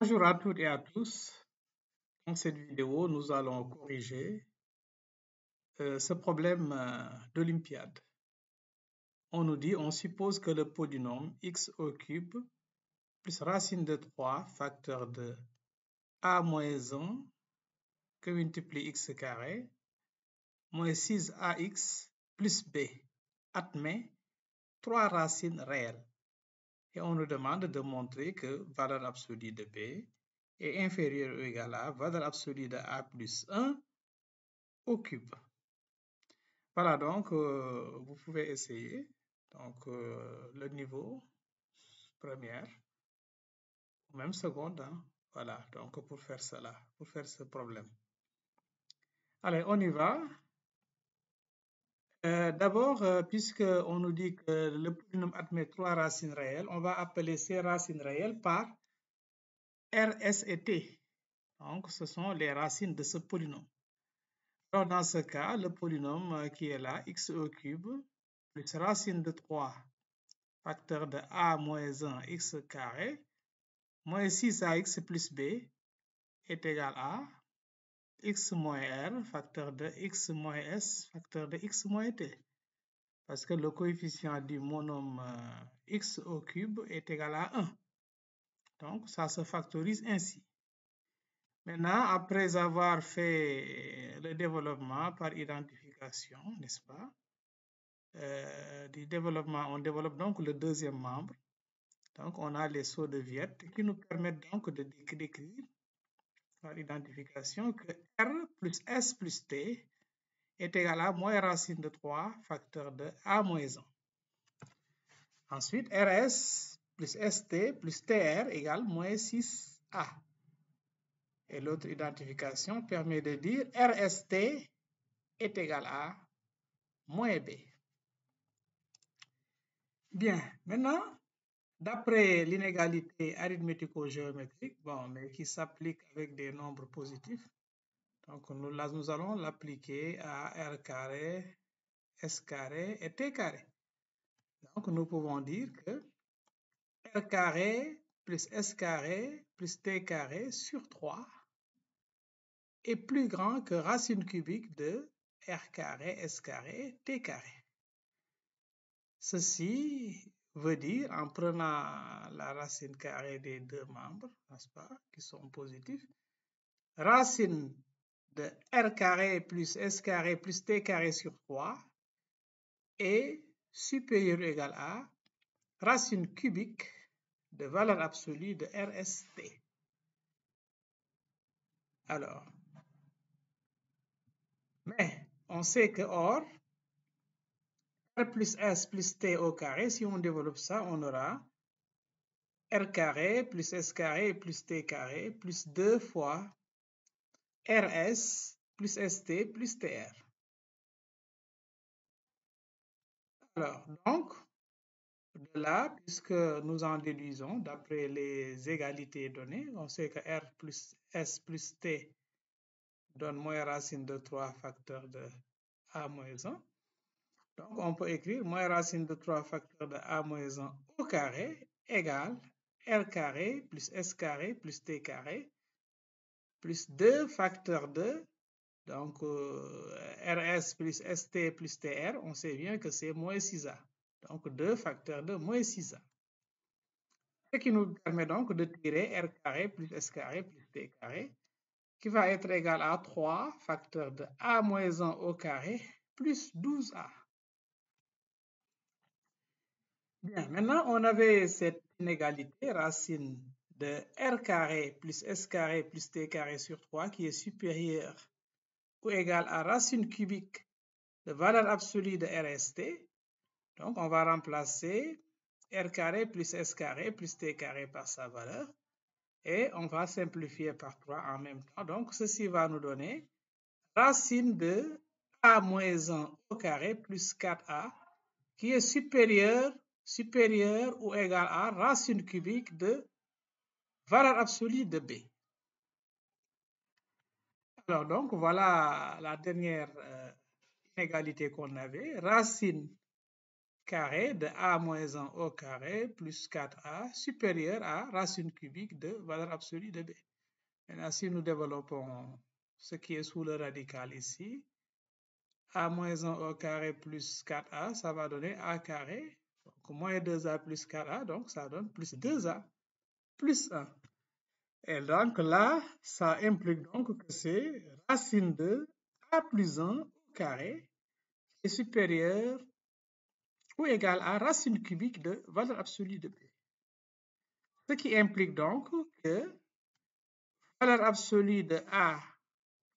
Bonjour à toutes et à tous. Dans cette vidéo, nous allons corriger ce problème d'Olympiade. On nous dit, on suppose que le polynôme x au cube plus racine de 3 facteur de a moins 1 que multiplie x carré moins 6ax plus b admet 3 racines réelles. Et on nous demande de montrer que valeur absolue de b est inférieure ou égale à valeur absolue de a plus 1 au cube. Voilà, donc vous pouvez essayer. Donc le niveau première ou même seconde. Hein. Voilà, donc pour faire cela, pour faire ce problème. Allez, on y va. D'abord, puisque on nous dit que le polynôme admet 3 racines réelles, on va appeler ces racines réelles par R, S et T. Donc, ce sont les racines de ce polynôme. Alors, dans ce cas, le polynôme qui est là, x au cube, plus racine de 3 facteur de a moins 1 x carré moins 6ax plus b est égal à x moins r facteur de x moins s facteur de x moins t. Parce que le coefficient du monôme x au cube est égal à 1. Donc, ça se factorise ainsi. Maintenant, après avoir fait le développement par identification, n'est-ce pas? Du développement, on développe donc le deuxième membre. Donc, on a les sauts de Viette qui nous permettent donc de décrire par l'identification que R plus S plus T est égal à moins racine de 3 facteur de A moins 1. Ensuite, RS plus ST plus TR égale moins 6A. Et l'autre identification permet de dire RST est égal à moins B. Bien, maintenant, d'après l'inégalité arithmético-géométrique, bon, mais qui s'applique avec des nombres positifs, donc nous allons l'appliquer à R carré, S carré et T carré. Donc nous pouvons dire que R carré plus S carré plus T carré sur 3 est plus grand que racine cubique de R carré, S carré, T carré. Ceci veut dire, en prenant la racine carrée des deux membres, n'est-ce pas, qui sont positifs, racine de R carré plus S carré plus T carré sur 3 est supérieur ou égal à racine cubique de valeur absolue de RST. Alors, mais on sait que or, R plus S plus T au carré, si on développe ça, on aura R carré plus S carré plus T carré plus 2 fois RS plus ST plus TR. Alors, donc, de là, puisque nous en déduisons d'après les égalités données, on sait que R plus S plus T donne moins racine de 3 facteur de A moins 1. Donc, on peut écrire moins racine de 3 facteur de A moins 1 au carré égale R carré plus S carré plus T carré plus 2 facteur de, donc RS plus ST plus TR, on sait bien que c'est moins 6A. Donc 2 facteur de moins 6A. Ce qui nous permet donc de tirer R carré plus S carré plus T carré, qui va être égal à 3 facteur de A moins 1 au carré plus 12A. Bien, maintenant on avait cette inégalité racine de R carré plus S carré plus T carré sur 3 qui est supérieure ou égale à racine cubique de valeur absolue de RST. Donc on va remplacer R carré plus S carré plus T carré par sa valeur et on va simplifier par 3 en même temps. Donc ceci va nous donner racine de A moins 1 au carré plus 4A qui est supérieur ou égal à racine cubique de valeur absolue de B. Alors donc voilà la dernière inégalité qu'on avait, racine carré de a moins 1 au carré plus 4a supérieur à racine cubique de valeur absolue de b. Maintenant, si nous développons ce qui est sous le radical ici, a moins 1 au carré plus 4a, ça va donner a carré, donc moins 2a plus 4a, donc ça donne plus 2a plus 1. Et donc là, ça implique donc que c'est racine de a plus 1 au carré est supérieur ou égal à racine cubique de valeur absolue de b. Ce qui implique donc que valeur absolue de a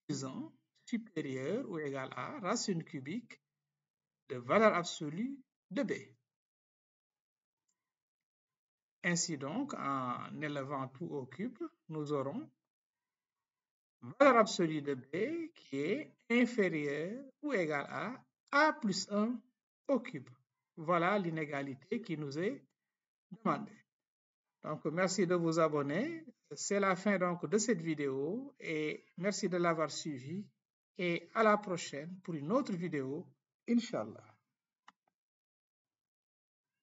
plus 1 supérieure ou égale à racine cubique de valeur absolue de b. Ainsi donc, en élevant tout au cube, nous aurons valeur absolue de b qui est inférieure ou égale à a plus 1 au cube. Voilà l'inégalité qui nous est demandée. Donc, merci de vous abonner. C'est la fin donc de cette vidéo et merci de l'avoir suivi et à la prochaine pour une autre vidéo, Inch'Allah.